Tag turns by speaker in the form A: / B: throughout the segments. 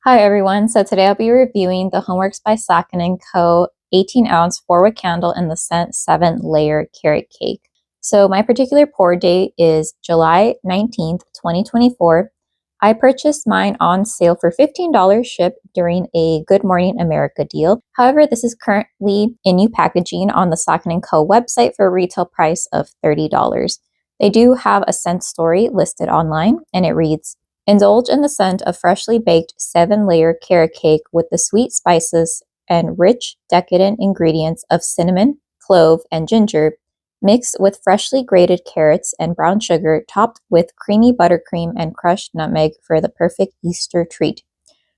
A: Hi everyone, so today I'll be reviewing the Homeworx by Slatkin and Co. 18-ounce 4-wick candle in the scent 7-layer carrot cake. So my particular pour date is July 19th, 2024. I purchased mine on sale for $15 shipped during a Good Morning America deal. However, this is currently in new packaging on the Slatkin and Co. website for a retail price of $30. They do have a scent story listed online, and it reads, "Indulge in the scent of freshly baked 7-layer carrot cake with the sweet spices and rich, decadent ingredients of cinnamon, clove, and ginger, mixed with freshly grated carrots and brown sugar, topped with creamy buttercream and crushed nutmeg for the perfect Easter treat."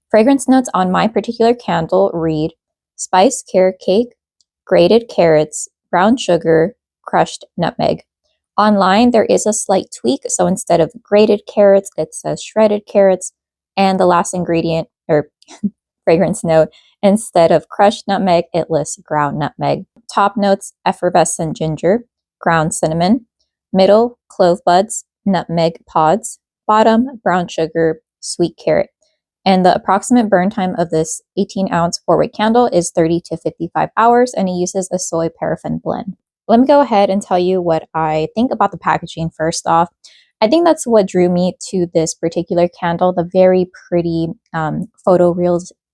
A: Fragrance notes on my particular candle read, "Spiced carrot cake, grated carrots, brown sugar, crushed nutmeg." Online, there is a slight tweak, so instead of grated carrots, it says shredded carrots, and the last ingredient, or fragrance note, instead of crushed nutmeg, it lists ground nutmeg. Top notes, effervescent ginger, ground cinnamon, middle, clove buds, nutmeg pods, bottom, brown sugar, sweet carrot. And the approximate burn time of this 18-ounce 4-wick candle is 30 to 55 hours, and it uses a soy paraffin blend. Let me go ahead and tell you what I think about the packaging first off. I think that's what drew me to this particular candle, the very pretty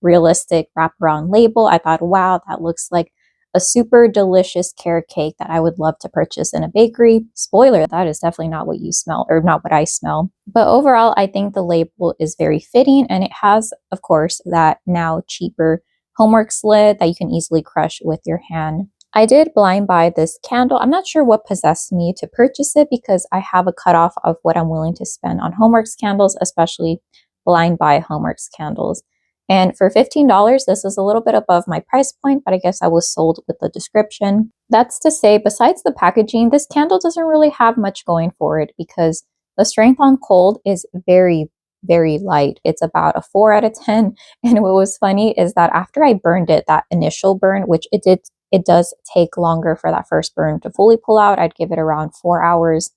A: realistic wraparound label. I thought, wow, that looks like a super delicious carrot cake that I would love to purchase in a bakery. Spoiler, that is definitely not what you smell, or not what I smell. But overall, I think the label is very fitting, and it has, of course, that now cheaper Homeworx lid that you can easily crush with your hand. I did blind buy this candle. I'm not sure what possessed me to purchase it because I have a cutoff of what I'm willing to spend on Homeworx candles, especially blind buy Homeworx candles. And for $15, this is a little bit above my price point, but I guess I was sold with the description. That's to say, besides the packaging, this candle doesn't really have much going for it because the strength on cold is very, very light. It's about a 4 out of 10. And what was funny is that after I burned it, that initial burn, which it does take longer for that first burn to fully pull out. I'd give it around 4 hours.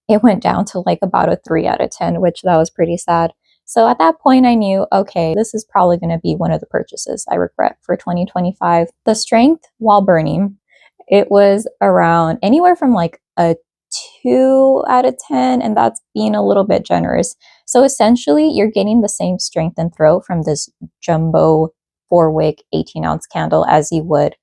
A: It went down to like about a 3 out of 10, which that was pretty sad. So at that point, I knew, okay, this is probably going to be one of the purchases I regret for 2025. The strength while burning, it was around anywhere from like a 2 out of 10, and that's being a little bit generous. So essentially, you're getting the same strength and throw from this jumbo 4-wick 18-ounce candle as you would,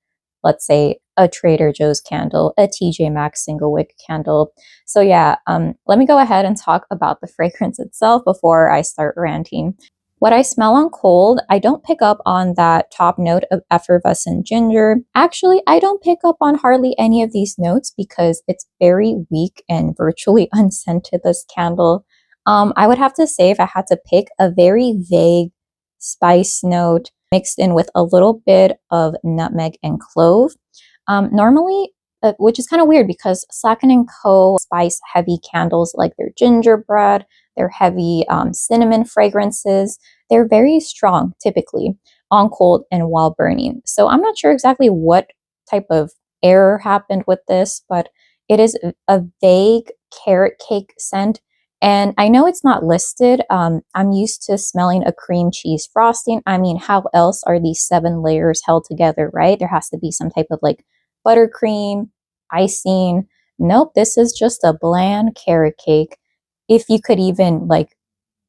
A: let's say, a Trader Joe's candle, a TJ Maxx single wick candle. So yeah, let me go ahead and talk about the fragrance itself before I start ranting. What I smell on cold, I don't pick up on that top note of effervescent ginger. Actually, I don't pick up on hardly any of these notes because it's very weak and virtually unscented, this candle. I would have to say, if I had to pick, a very vague spice note mixed in with a little bit of nutmeg and clove. Normally, which is kind of weird because Slatkin & Co. spice heavy candles like their gingerbread, their heavy cinnamon fragrances. They're very strong typically on cold and while burning. So I'm not sure exactly what type of error happened with this, but it is a vague carrot cake scent. And I know it's not listed. I'm used to smelling a cream cheese frosting. I mean, how else are these 7 layers held together, right? There has to be some type of like buttercream, icing. Nope, this is just a bland carrot cake, if you could even like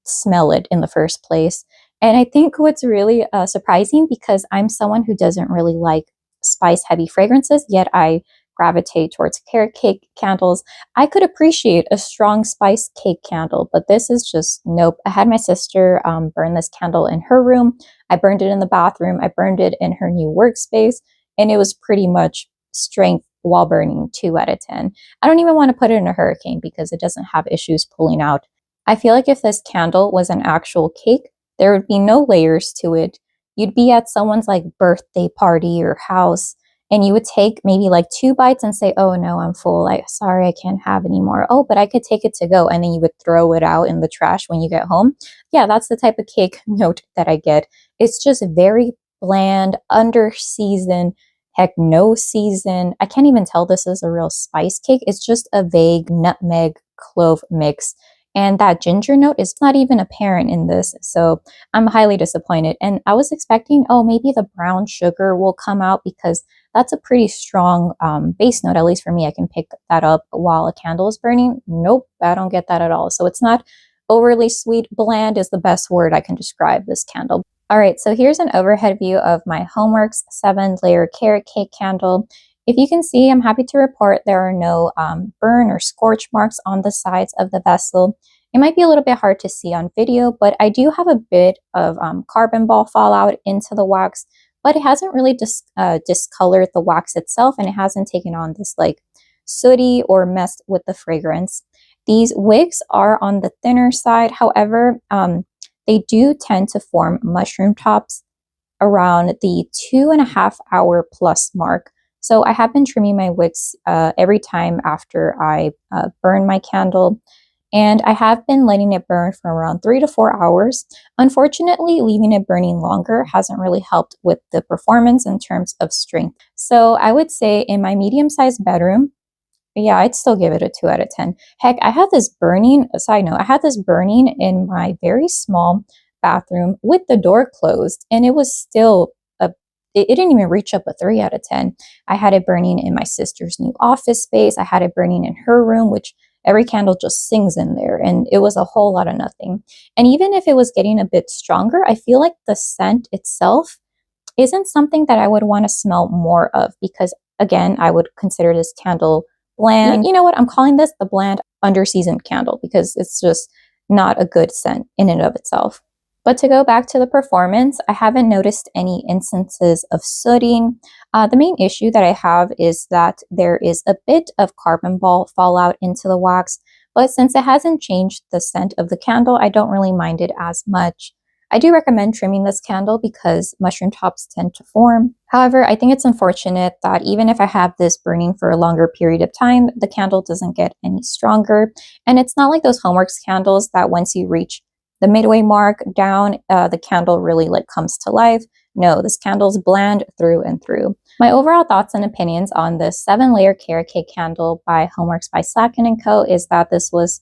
A: smell it in the first place. And I think what's really surprising, because I'm someone who doesn't really like spice heavy fragrances, yet I gravitate towards carrot cake candles. I could appreciate a strong spice cake candle, but this is just nope. I had my sister burn this candle in her room. I burned it in the bathroom. I burned it in her new workspace, and it was pretty much strength while burning 2 out of 10. I don't even want to put it in a hurricane because it doesn't have issues pulling out. I feel like if this candle was an actual cake, there would be no layers to it. You'd be at someone's like birthday party or house, and you would take maybe like 2 bites and say, oh no, I'm full. Like, sorry, I can't have any more. Oh, but I could take it to go. And then you would throw it out in the trash when you get home. Yeah, that's the type of cake note that I get. It's just very bland, under seasoned, heck, no season. I can't even tell this is a real spice cake. It's just a vague nutmeg clove mix. And that ginger note is not even apparent in this, so I'm highly disappointed. And I was expecting, oh, maybe the brown sugar will come out because that's a pretty strong base note, at least for me. I can pick that up while a candle is burning. Nope, I don't get that at all. So it's not overly sweet. Bland is the best word I can describe this candle. All right, so here's an overhead view of my Homeworx 7-layer carrot cake candle. If you can see, I'm happy to report there are no burn or scorch marks on the sides of the vessel. It might be a little bit hard to see on video, but I do have a bit of carbon ball fallout into the wax, but it hasn't really discolored the wax itself, and it hasn't taken on this like sooty or messed with the fragrance. These wicks are on the thinner side. However, they do tend to form mushroom tops around the 2.5 hour plus mark. So I have been trimming my wicks every time after I burn my candle, and I have been letting it burn for around 3 to 4 hours. Unfortunately, leaving it burning longer hasn't really helped with the performance in terms of strength. So I would say in my medium-sized bedroom, yeah, I'd still give it a 2 out of 10. Heck, I had this burning, side note, I had this burning in my very small bathroom with the door closed, and it was still it didn't even reach up a 3 out of 10. I had it burning in my sister's new office space. I had it burning in her room, which every candle just sings in there, and it was a whole lot of nothing. And even if it was getting a bit stronger, I feel like the scent itself isn't something that I would want to smell more of, because again, I would consider this candle bland. You know what? I'm calling this the bland under-seasoned candle because it's just not a good scent in and of itself. But to go back to the performance, I haven't noticed any instances of sooting. The main issue that I have is that there is a bit of carbon ball fallout into the wax, but since it hasn't changed the scent of the candle, I don't really mind it as much. I do recommend trimming this candle because mushroom tops tend to form. However, I think it's unfortunate that even if I have this burning for a longer period of time, the candle doesn't get any stronger. And it's not like those Homeworx candles that once you reach the midway mark down, the candle really like comes to life. No, this candle's bland through and through. My overall thoughts and opinions on this 7-layer carrot cake candle by Homeworx by Slatkin and Co is that this was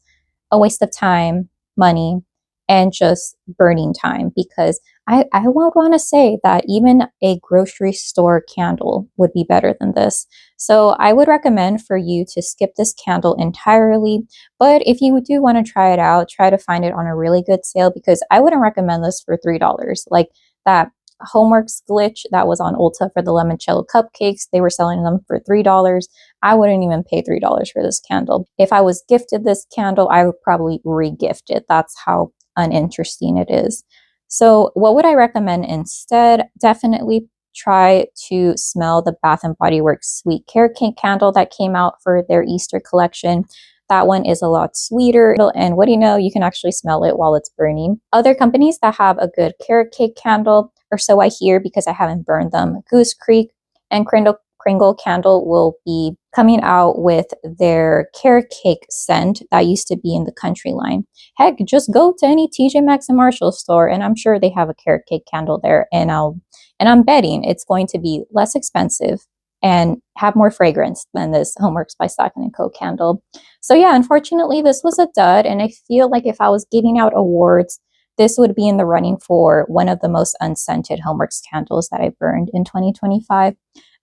A: a waste of time, money, and just burning time, because I would want to say that even a grocery store candle would be better than this. So I would recommend for you to skip this candle entirely. But if you do want to try it out, try to find it on a really good sale, because I wouldn't recommend this for $3. Like that Homeworx glitch that was on Ulta for the limoncello cupcakes, they were selling them for $3. I wouldn't even pay $3 for this candle. If I was gifted this candle, I would probably re-gift it. That's how uninteresting it is. So what would I recommend instead? Definitely try to smell the Bath & Body Works Sweet Carrot Cake candle that came out for their Easter collection. That one is a lot sweeter, and what do you know, you can actually smell it while it's burning. Other companies that have a good carrot cake candle, or so I hear because I haven't burned them, Goose Creek and Kringle Candle will be coming out with their carrot cake scent that used to be in the Country line. Heck, just go to any TJ Maxx and Marshall store, and I'm sure they have a carrot cake candle there. And I'm betting it's going to be less expensive and have more fragrance than this Homeworx by Slatkin and Co candle. So yeah, unfortunately, this was a dud, and I feel like if I was giving out awards, this would be in the running for one of the most unscented Homeworx candles that I burned in 2025.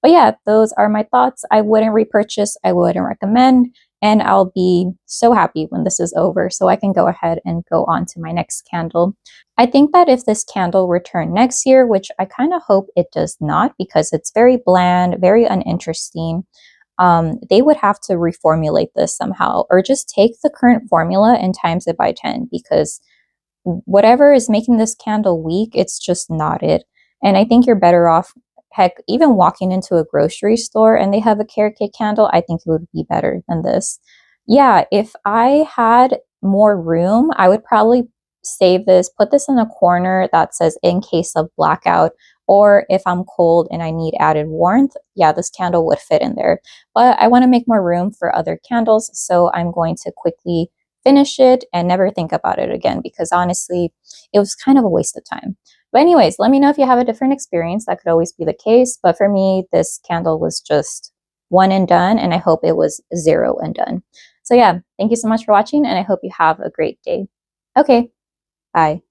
A: But yeah, those are my thoughts. I wouldn't repurchase, I wouldn't recommend, and I'll be so happy when this is over so I can go ahead and go on to my next candle. I think that if this candle returned next year, which I kind of hope it does not because it's very bland, very uninteresting, they would have to reformulate this somehow, or just take the current formula and times it by 10, because whatever is making this candle weak, it's just not it. And I think you're better off, heck, even walking into a grocery store and they have a carrot cake candle, I think it would be better than this. Yeah, if I had more room, I would probably save this, put this in a corner that says in case of blackout, or if I'm cold and I need added warmth, yeah, this candle would fit in there. But I want to make more room for other candles, so I'm going to quickly finish it and never think about it again, because honestly, it was kind of a waste of time. But anyways, let me know if you have a different experience. That could always be the case. But for me, this candle was just one and done, and I hope it was 0 and done. So yeah, thank you so much for watching, and I hope you have a great day. Okay, bye.